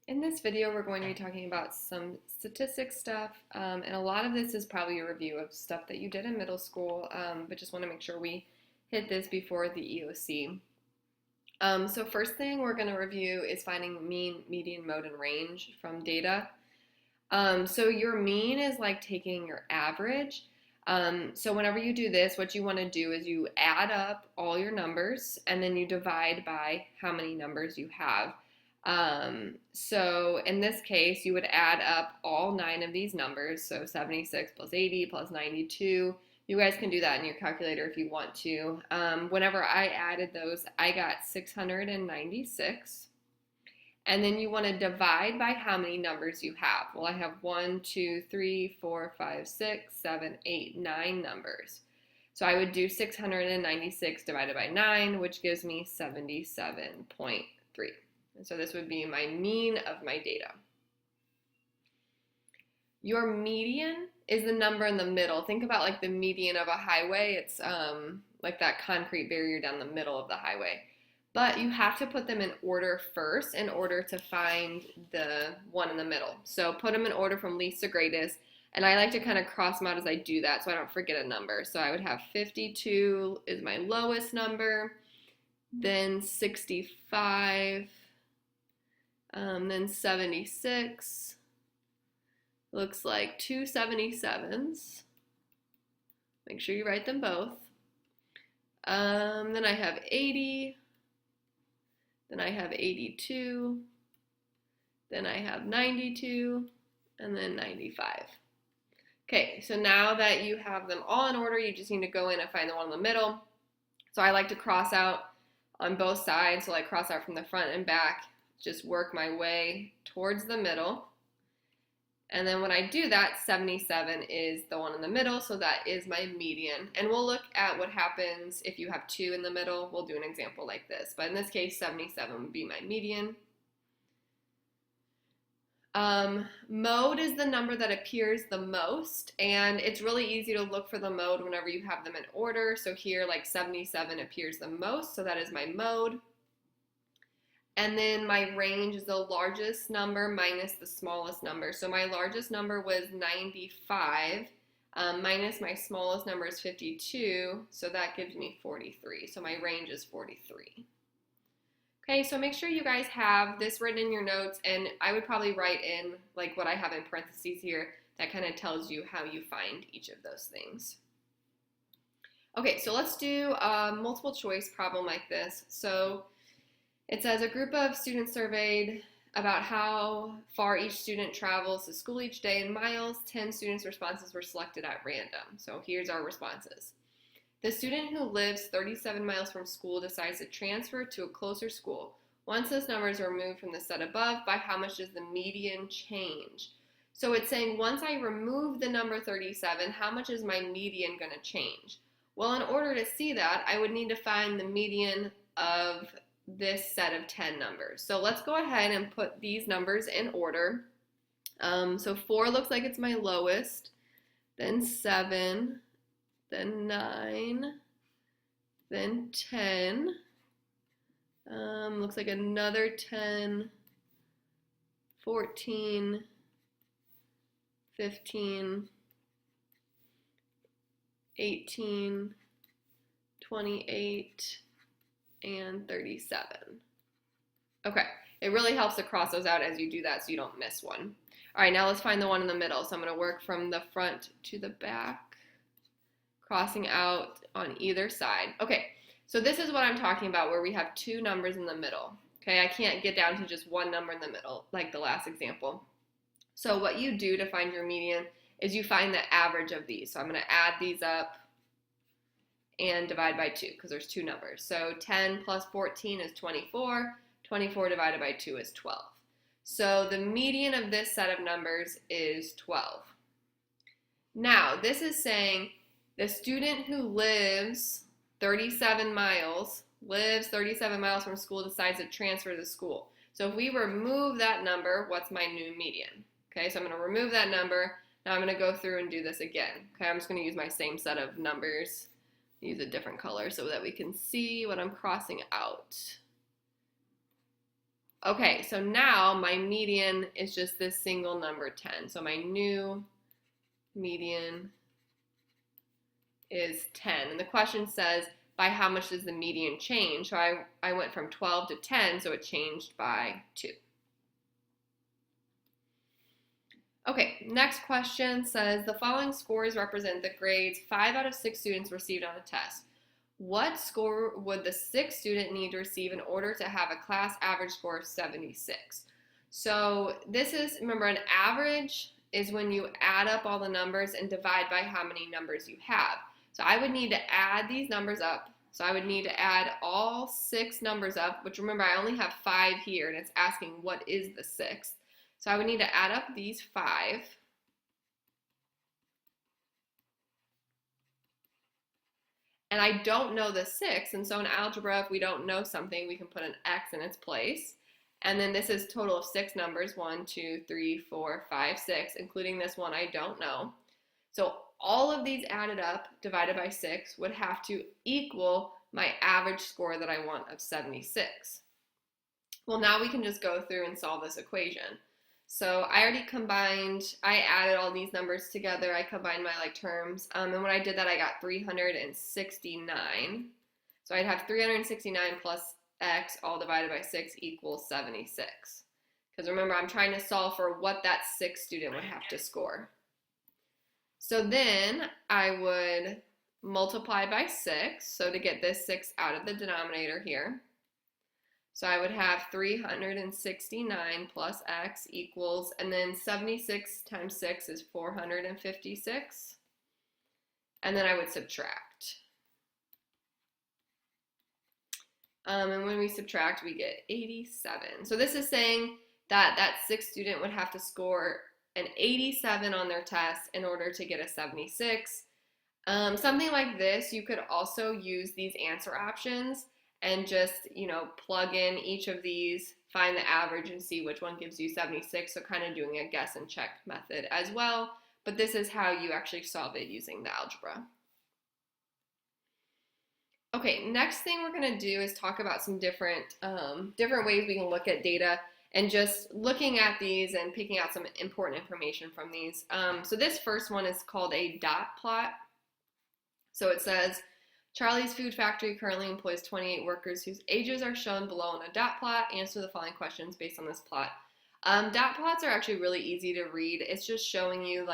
In this video, we're going to be talking about some statistics stuff, and a lot of this is probably a review of stuff that you did in middle school, but just want to make sure we hit this before the EOC. So first thing we're going to review is finding mean, median, mode, and range from data. So your mean is like taking your average. So whenever you do this, what you want to do is you add up all your numbers and then you divide by how many numbers you have. So in this case, you would add up all 9 of these numbers. So 76 plus 80 plus 92. You guys can do that in your calculator if you want to. Whenever I added those, I got 696. And then you want to divide by how many numbers you have. Well, I have 1, 2, 3, 4, 5, 6, 7, 8, 9 numbers. So I would do 696 divided by 9, which gives me 77.3. And so this would be my mean of my data. Your median is the number in the middle. Think about like the median of a highway. It's like that concrete barrier down the middle of the highway. But you have to put them in order first in order to find the one in the middle. So put them in order from least to greatest. And I like to kind of cross them out as I do that so I don't forget a number. So I would have 52 is my lowest number, then 65, then 76. Looks like 277s. Make sure you write them both. Then I have 80. Then I have 82. Then I have 92. And then 95. Okay, so now that you have them all in order, you just need to go in and find the one in the middle. So I like to cross out on both sides. So I cross out from the front and back. Just work my way towards the middle. And then when I do that, 77 is the one in the middle, so that is my median. And we'll look at what happens if you have 2 in the middle. We'll do an example like this. But in this case, 77 would be my median. Mode is the number that appears the most, and it's really easy to look for the mode whenever you have them in order. So here, like 77 appears the most, so that is my mode. And then my range is the largest number minus the smallest number. So my largest number was 95, minus my smallest number is 52, so that gives me 43. So my range is 43. Okay, so make sure you guys have this written in your notes, and I would probably write in like what I have in parentheses here that kind of tells you how you find each of those things. Okay, so let's do a multiple choice problem like this. So it says a group of students surveyed about how far each student travels to school each day in miles. 10 students' responses were selected at random. So here's our responses. The student who lives 37 miles from school decides to transfer to a closer school. Once those numbers are removed from the set above, by how much does the median change? So it's saying once I remove the number 37, how much is my median going to change? Well, in order to see that, I would need to find the median of this set of 10 numbers. So let's go ahead and put these numbers in order. So 4 looks like it's my lowest, then 7, then 9, then 10, looks like another 10, 14, 15, 18, 28, and 37. Okay, it really helps to cross those out as you do that so you don't miss one. All right, now let's find the one in the middle. So I'm going to work from the front to the back, crossing out on either side. Okay, so this is what I'm talking about where we have 2 numbers in the middle. Okay, I can't get down to just one number in the middle like the last example. So what you do to find your median is you find the average of these. So I'm going to add these up and divide by 2 because there's 2 numbers. So 10 plus 14 is 24. 24 divided by 2 is 12. So the median of this set of numbers is 12. Now, this is saying the student who lives 37 miles from school decides to transfer to school. So if we remove that number, what's my new median? Okay, so I'm going to remove that number. Now I'm going to go through and do this again. Okay, I'm just going to use my same set of numbers. Use a different color so that we can see what I'm crossing out. Okay, so now my median is just this single number 10. So my new median is 10. And the question says, by how much does the median change? So I went from 12 to 10, so it changed by 2. Okay, next question says, the following scores represent the grades 5 out of 6 students received on a test. What score would the 6th student need to receive in order to have a class average score of 76? So this is, remember, an average is when you add up all the numbers and divide by how many numbers you have. So I would need to add these numbers up. So I would need to add all 6 numbers up, which remember I only have 5 here, and it's asking what is the 6th. So I would need to add up these 5. And I don't know the 6, and so in algebra, if we don't know something, we can put an X in its place. And then this is total of 6 numbers, 1, 2, 3, 4, 5, 6, including this one I don't know. So all of these added up, divided by 6, would have to equal my average score that I want of 76. Well, now we can just go through and solve this equation. So I already I added all these numbers together. I combined my terms. And when I did that, I got 369. So I'd have 369 plus x all divided by 6 equals 76. Because remember, I'm trying to solve for what that 6th student would have to score. So then I would multiply by 6. So to get this 6 out of the denominator here. So I would have 369 plus x equals, and then 76 times 6 is 456. And then I would subtract. And when we subtract, we get 87. So this is saying that that 6th student would have to score an 87 on their test in order to get a 76. Something like this, you could also use these answer options and just, plug in each of these, find the average, and see which one gives you 76. So kind of doing a guess and check method as well. But this is how you actually solve it using the algebra. Okay, next thing we're going to do is talk about some different ways we can look at data and just looking at these and picking out some important information from these. So this first one is called a dot plot. So it says, Charlie's Food Factory currently employs 28 workers whose ages are shown below on a dot plot. Answer the following questions based on this plot. Dot plots are actually really easy to read. It's just showing you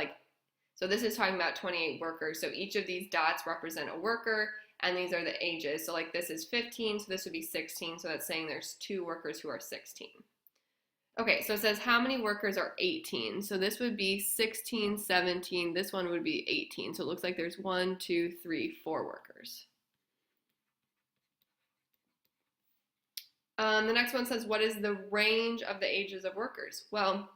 so this is talking about 28 workers. So each of these dots represent a worker, and these are the ages. So this is 15, so this would be 16. So that's saying there's 2 workers who are 16. Okay, so it says how many workers are 18? So this would be 16, 17. This one would be 18. So it looks like there's 1, 2, 3, 4 workers. The next one says, what is the range of the ages of workers? Well,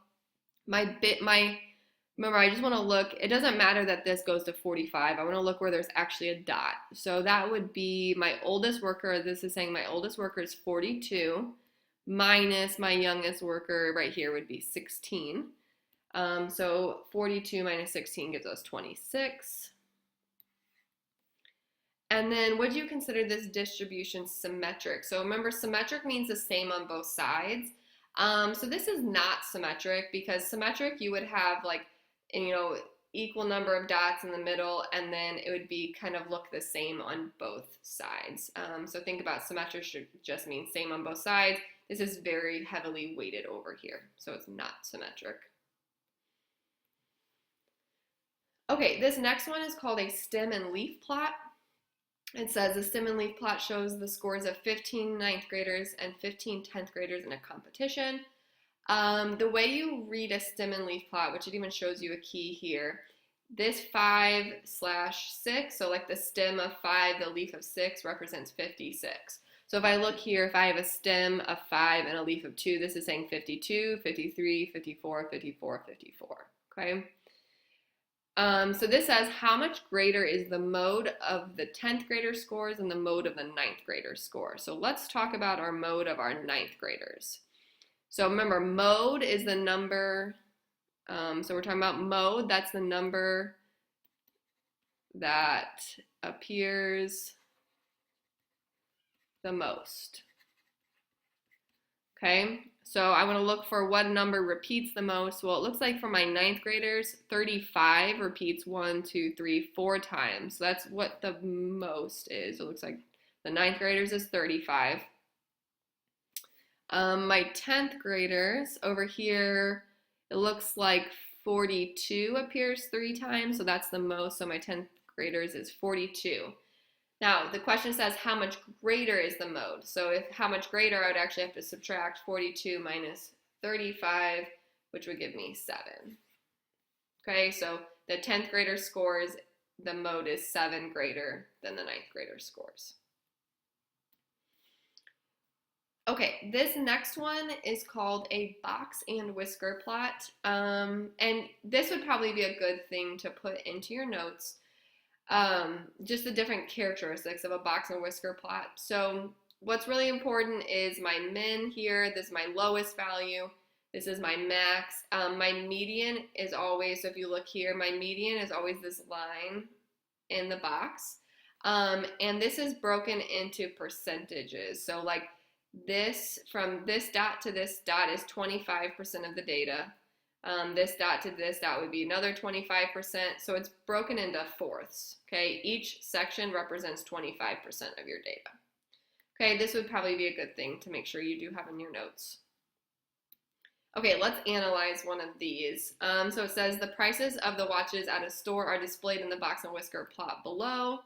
remember, I just want to look, it doesn't matter that this goes to 45. I want to look where there's actually a dot. So that would be my oldest worker. This is saying my oldest worker is 42 minus my youngest worker right here would be 16. So 42 minus 16 gives us 26. And then would you consider this distribution symmetric? So remember, symmetric means the same on both sides. So this is not symmetric, because symmetric you would have equal number of dots in the middle, and then it would be kind of look the same on both sides. So think about symmetric should just mean same on both sides. This is very heavily weighted over here, so it's not symmetric. Okay, this next one is called a stem and leaf plot. It says the stem and leaf plot shows the scores of 15 ninth graders and 15 10th graders in a competition. The way you read a stem and leaf plot, which it even shows you a key here, this 5/6, so the stem of 5, the leaf of 6 represents 56. So if I look here, if I have a stem of 5 and a leaf of 2, this is saying 52, 53, 54, 54, 54, okay? So this says how much greater is the mode of the 10th grader scores and the mode of the 9th grader score. So let's talk about our mode of our 9th graders. So remember, mode is the number, so we're talking about mode, that's the number that appears the most. Okay, So I want to look for what number repeats the most. Well, it looks like for my ninth graders, 35 repeats 1, 2, 3, 4 times. So that's what the most is. It looks like the ninth graders is 35. My 10th graders over here, it looks like 42 appears 3 times. So that's the most. So my 10th graders is 42. Now, the question says how much greater is the mode. So if how much greater, I would actually have to subtract 42 minus 35, which would give me 7. Okay, so the 10th grader scores, the mode is 7 greater than the 9th grader scores. Okay, this next one is called a box and whisker plot. And this would probably be a good thing to put into your notes. Just the different characteristics of a box and whisker plot. So what's really important is my min here. This is my lowest value. This is my max. My median is always, so if you look here, my median is always this line in the box. And this is broken into percentages. So like this, from this dot to this dot is 25% of the data. This dot to this dot would be another 25%. So it's broken into fourths. Okay, each section represents 25% of your data. Okay, this would probably be a good thing to make sure you do have in your notes. Okay, let's analyze one of these. So it says the prices of the watches at a store are displayed in the box and whisker plot below.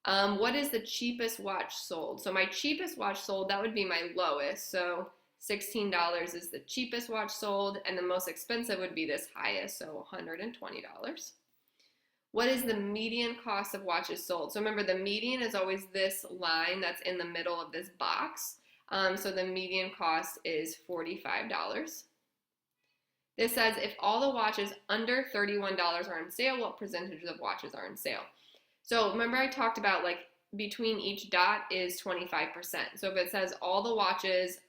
What is the cheapest watch sold? So my cheapest watch sold, that would be my lowest. So $16 is the cheapest watch sold, and the most expensive would be this highest, so $120. What is the median cost of watches sold? So remember, the median is always this line that's in the middle of this box. So the median cost is $45. This says if all the watches under $31 are on sale, what percentage of watches are on sale? So remember I talked about like between each dot is 25%. So if it says all the watches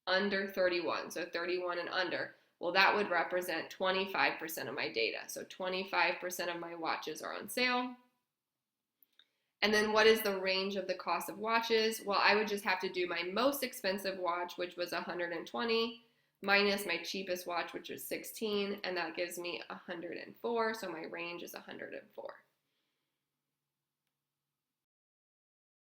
under 31, so 31 and under, well, that would represent 25% of my data. So 25% of my watches are on sale. And then what is the range of the cost of watches? Well, I would just have to do my most expensive watch, which was 120, minus my cheapest watch, which was 16, and that gives me 104. So my range is 104.